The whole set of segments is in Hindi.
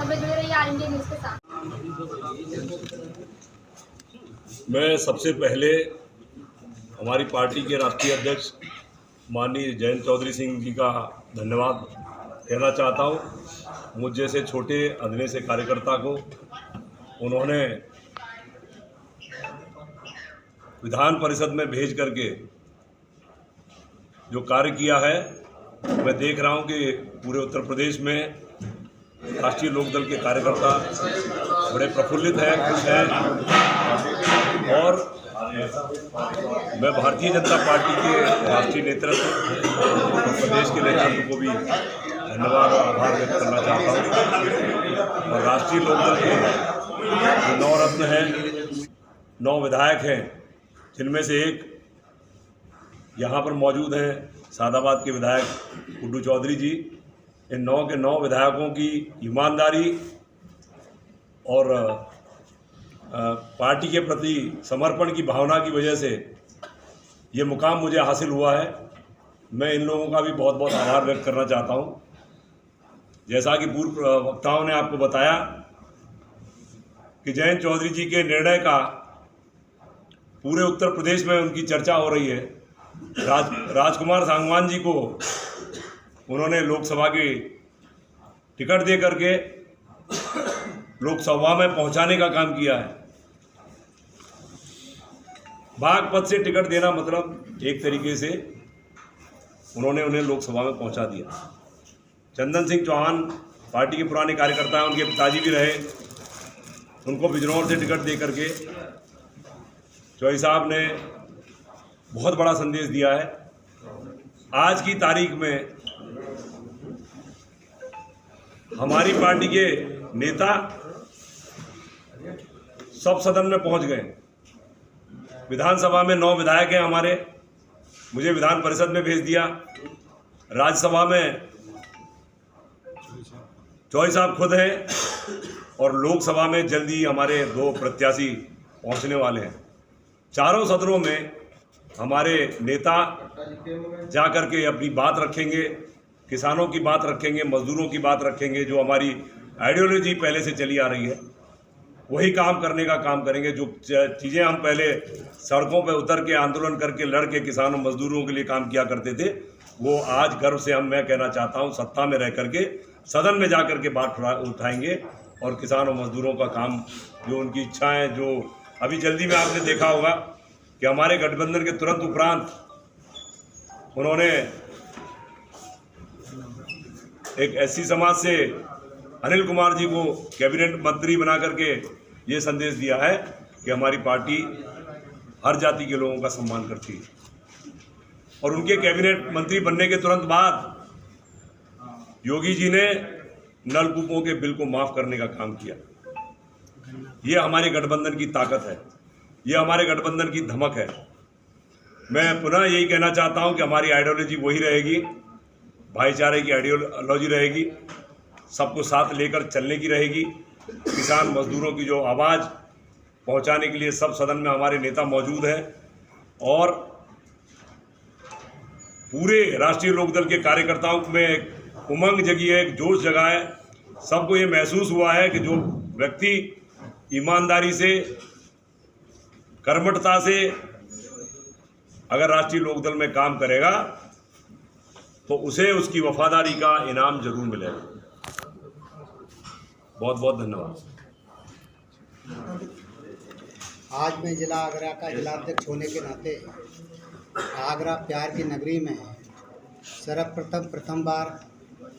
खबर में जुड़े रहिए आर इंडिया न्यूज़ के साथ। मैं सबसे पहले हमारी पार्टी के राष्ट्रीय अध्यक्ष माननीय जयंत चौधरी सिंह जी का धन्यवाद कहना चाहता हूँ। मुझ जैसे छोटे अधने से कार्यकर्ता को उन्होंने विधान परिषद में भेज करके जो कार्य किया है, मैं देख रहा हूँ कि पूरे उत्तर प्रदेश में राष्ट्रीय लोकदल के कार्यकर्ता बड़े प्रफुल्लित हैं, खुश हैं। और मैं भारतीय जनता पार्टी के राष्ट्रीय नेतृत्व और प्रदेश के नेतृत्व को भी धन्यवाद और आभार व्यक्त करना चाहता हूँ। और राष्ट्रीय लोकदल के जो 9 रत्न हैं, 9 विधायक हैं, जिनमें से एक यहाँ पर मौजूद हैं सादाबाद के विधायक गुड्डू चौधरी जी। इन 9 के 9 विधायकों की ईमानदारी और पार्टी के प्रति समर्पण की भावना की वजह से ये मुकाम मुझे हासिल हुआ है। मैं इन लोगों का भी बहुत बहुत आभार व्यक्त करना चाहता हूँ। जैसा कि पूर्व वक्ताओं ने आपको बताया कि जयंत चौधरी जी के निर्णय का पूरे उत्तर प्रदेश में उनकी चर्चा हो रही है। राजकुमार सांगवान जी को उन्होंने लोकसभा की टिकट दे करके लोकसभा में पहुंचाने का काम किया है। बागपत से टिकट देना मतलब एक तरीके से उन्होंने उन्हें लोकसभा में पहुंचा दिया। चंदन सिंह चौहान पार्टी के पुराने कार्यकर्ता हैं, उनके पिताजी भी रहे, उनको बिजनौर से टिकट दे करके चौधरी साहब ने बहुत बड़ा संदेश दिया है। आज की तारीख में हमारी पार्टी के नेता सब सदन में पहुंच गए। विधानसभा में 9 विधायक हैं हमारे, मुझे विधान परिषद में भेज दिया। राज्यसभा में चौधरी साहब खुद हैं और लोकसभा में जल्दी हमारे 2 प्रत्याशी पहुंचने वाले हैं। चारों सदनों में हमारे नेता जा कर के अपनी बात रखेंगे, किसानों की बात रखेंगे, मजदूरों की बात रखेंगे। जो हमारी आइडियोलॉजी पहले से चली आ रही है वही काम करने का काम करेंगे। जो चीज़ें हम पहले सड़कों पर उतर के आंदोलन करके लड़ के किसानों मजदूरों के लिए काम किया करते थे, वो आज गर्व से मैं कहना चाहता हूँ सत्ता में रह करके सदन में जा कर के बात उठाएंगे और किसानों मजदूरों का काम, जो उनकी इच्छाएँ, जो अभी जल्दी में आपने देखा होगा कि हमारे गठबंधन के तुरंत उपरांत उन्होंने एक एससी समाज से अनिल कुमार जी को कैबिनेट मंत्री बना करके ये संदेश दिया है कि हमारी पार्टी हर जाति के लोगों का सम्मान करती है। और उनके कैबिनेट मंत्री बनने के तुरंत बाद योगी जी ने नलकूपों के बिल को माफ़ करने का काम किया। ये हमारे गठबंधन की ताकत है, ये हमारे गठबंधन की धमक है। मैं पुनः यही कहना चाहता हूं कि हमारी आइडियोलॉजी वही रहेगी, भाईचारे की आइडियोलॉजी रहेगी, सबको साथ लेकर चलने की रहेगी। किसान मजदूरों की जो आवाज़ पहुंचाने के लिए सब सदन में हमारे नेता मौजूद हैं। और पूरे राष्ट्रीय लोकदल के कार्यकर्ताओं में एक उमंग जगी है, एक जोश जगा है। सबको ये महसूस हुआ है कि जो व्यक्ति ईमानदारी से, कर्मठता से अगर राष्ट्रीय लोकदल में काम करेगा तो उसे उसकी वफादारी का इनाम जरूर मिलेगा। बहुत बहुत धन्यवाद। आज मैं जिला आगरा का जिलाध्यक्ष होने के नाते आगरा प्यार की नगरी में सर्वप्रथम प्रथम बार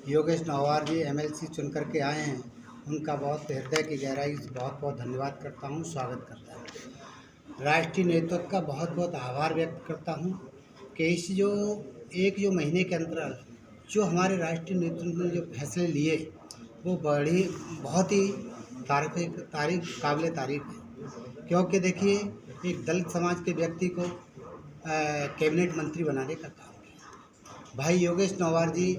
योगेश नौवार जी एमएलसी चुन करके आए हैं। उनका बहुत हृदय की गहराई से बहुत बहुत धन्यवाद करता हूं, स्वागत करता हूं। राष्ट्रीय नेतृत्व का बहुत बहुत आभार व्यक्त करता हूं कि इस जो महीने के अंतराल जो हमारे राष्ट्रीय नेतृत्व ने जो फैसले लिए वो बहुत ही काबिल तारीफ है। क्योंकि देखिए, एक दलित समाज के व्यक्ति को कैबिनेट मंत्री बनाने का काम किया। भाई योगेश नौवार जी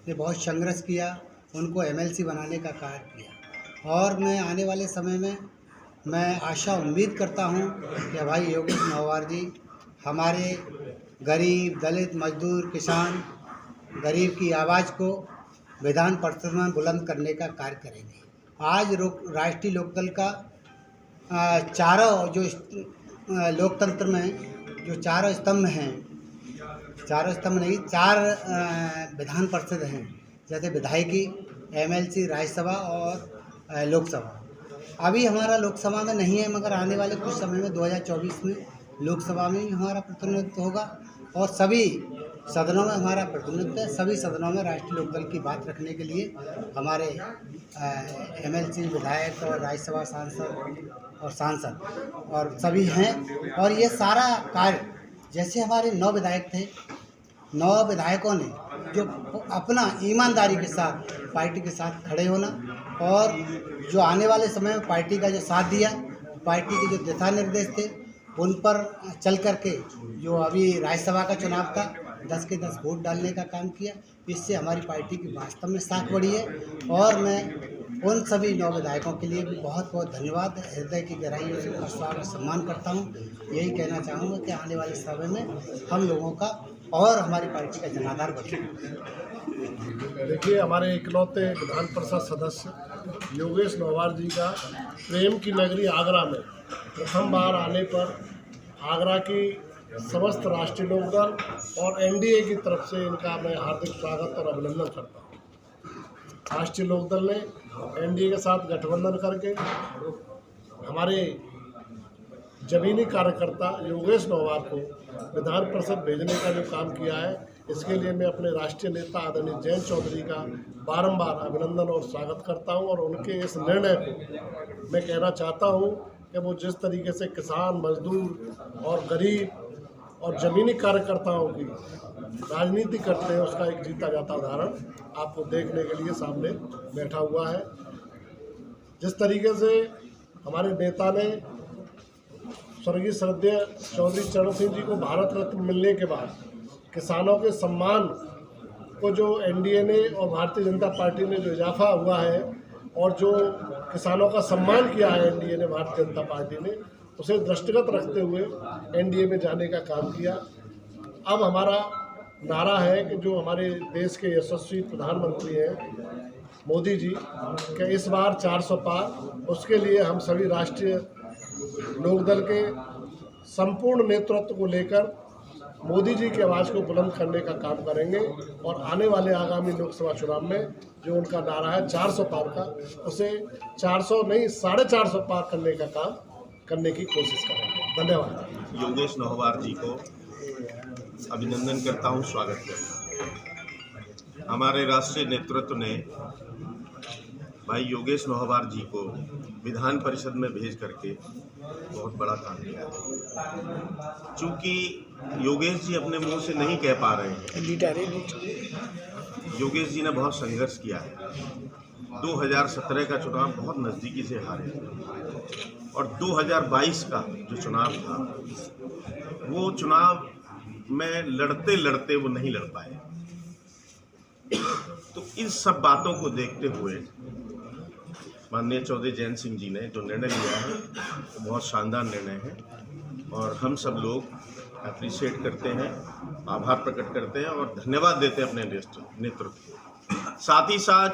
ने बहुत संघर्ष किया, उनको एमएलसी बनाने का कार्य किया। और मैं आने वाले समय में मैं आशा उम्मीद करता हूं कि भाई योगेश नौवार जी हमारे गरीब, दलित, मजदूर, किसान, गरीब की आवाज़ को विधान परिषद में बुलंद करने का कार्य करेंगे। आज राष्ट्रीय लोकदल का चारों जो लोकतंत्र में जो चारों स्तंभ हैं, चारों स्तंभ नहीं, 4 विधान परिषद हैं, जैसे विधायकी, एमएलसी, राज्यसभा और लोकसभा। अभी हमारा लोकसभा में नहीं है, मगर आने वाले कुछ समय में 2024 में लोकसभा में भी हमारा प्रतिनिधित्व होगा और सभी सदनों में हमारा प्रतिनिधित्व है। सभी सदनों में राष्ट्रीय लोकदल की बात रखने के लिए हमारे एमएलसी, विधायक और राज्यसभा सांसद और सभी हैं। और ये सारा कार्य, जैसे हमारे 9 विधायक थे, 9 विधायकों ने जो अपना ईमानदारी के साथ पार्टी के साथ खड़े होना और जो आने वाले समय में पार्टी का जो साथ दिया, पार्टी के जो दिशा निर्देश थे उन पर चल करके जो अभी राज्यसभा का चुनाव था 10 के 10 वोट डालने का काम किया। इससे हमारी पार्टी की वास्तव में साख बढ़ी है और मैं उन सभी 9 विधायकों के लिए भी बहुत बहुत धन्यवाद, हृदय की गहराइयों से उनका स्वागत सम्मान करता हूँ। यही कहना चाहूँगा कि आने वाले समय में हम लोगों का और हमारी पार्टी का जनाधार बढ़ेगा। देखिए, हमारे इकलौते विधान परिषद सदस्य योगेश नौवार जी का प्रेम की नगरी आगरा में प्रथम बार आने पर आगरा की समस्त राष्ट्रीय लोकदल और एनडीए की तरफ से इनका मैं हार्दिक स्वागत और अभिनंदन करता हूँ। राष्ट्रीय लोकदल ने एनडीए के साथ गठबंधन करके हमारे जमीनी कार्यकर्ता योगेश नौवार को विधान परिषद भेजने का जो काम किया है, इसके लिए मैं अपने राष्ट्रीय नेता आदरणीय जयंत चौधरी का बारंबार अभिनंदन और स्वागत करता हूं। और उनके इस निर्णय को मैं कहना चाहता हूं कि वो जिस तरीके से किसान, मजदूर और गरीब और ज़मीनी कार्यकर्ताओं की राजनीति करते हैं, उसका एक जीता जाता उदाहरण आपको देखने के लिए सामने बैठा हुआ है। जिस तरीके से हमारे नेता ने स्वर्गीय श्रद्धेय चौधरी चरण सिंह जी को भारत रत्न मिलने के बाद किसानों के सम्मान को जो एनडीए ने और भारतीय जनता पार्टी ने जो इजाफा हुआ है और जो किसानों का सम्मान किया है एनडीए ने, भारतीय जनता पार्टी ने, उसे दृष्टिगत रखते हुए एनडीए में जाने का काम किया। अब हमारा नारा है कि जो हमारे देश के यशस्वी प्रधानमंत्री हैं मोदी जी के इस बार 400 पार, उसके लिए हम सभी राष्ट्रीय लोकदल के संपूर्ण नेतृत्व को लेकर मोदी जी की आवाज़ को बुलंद करने का काम करेंगे और आने वाले आगामी लोकसभा चुनाव में जो उनका नारा है 400 पार का, उसे 400 नहीं 450 पार करने का काम करने की कोशिश करेंगे। धन्यवाद। योगेश नौवार जी को अभिनंदन करता हूं, स्वागत करता हूं। हमारे राष्ट्रीय नेतृत्व ने भाई योगेश नौवार जी को विधान परिषद में भेज करके बहुत बड़ा काम किया है। चूँकि योगेश जी अपने मुंह से नहीं कह पा रहे हैं, योगेश जी ने बहुत संघर्ष किया है। 2017 का चुनाव बहुत नज़दीकी से हारे और 2022 का जो चुनाव था वो चुनाव में लड़ते लड़ते वो नहीं लड़ पाए। तो इन सब बातों को देखते हुए माननीय चौधरी जयंत सिंह जी ने जो निर्णय लिया है वो बहुत शानदार निर्णय है और हम सब लोग अप्रिशिएट करते हैं, आभार प्रकट करते हैं और धन्यवाद देते हैं अपने नेतृत्व को। साथ ही साथ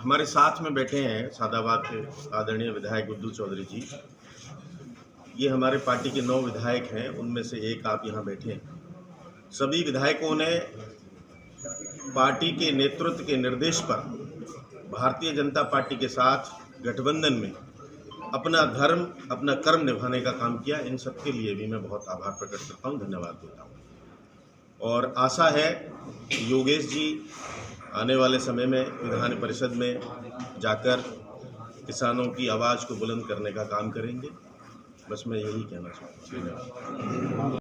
हमारे साथ में बैठे हैं सादाबाद के आदरणीय विधायक गुड्डू चौधरी जी। ये हमारे पार्टी के 9 विधायक हैं, उनमें से एक आप यहाँ बैठे हैं। सभी विधायकों ने पार्टी के नेतृत्व के निर्देश पर भारतीय जनता पार्टी के साथ गठबंधन में अपना धर्म, अपना कर्म निभाने का काम किया। इन सब के लिए भी मैं बहुत आभार प्रकट करता हूँ, धन्यवाद देता हूँ। और आशा है कि योगेश जी आने वाले समय में विधान परिषद में जाकर किसानों की आवाज़ को बुलंद करने का काम करेंगे। बस मैं यही कहना चाहता हूँ। धन्यवाद।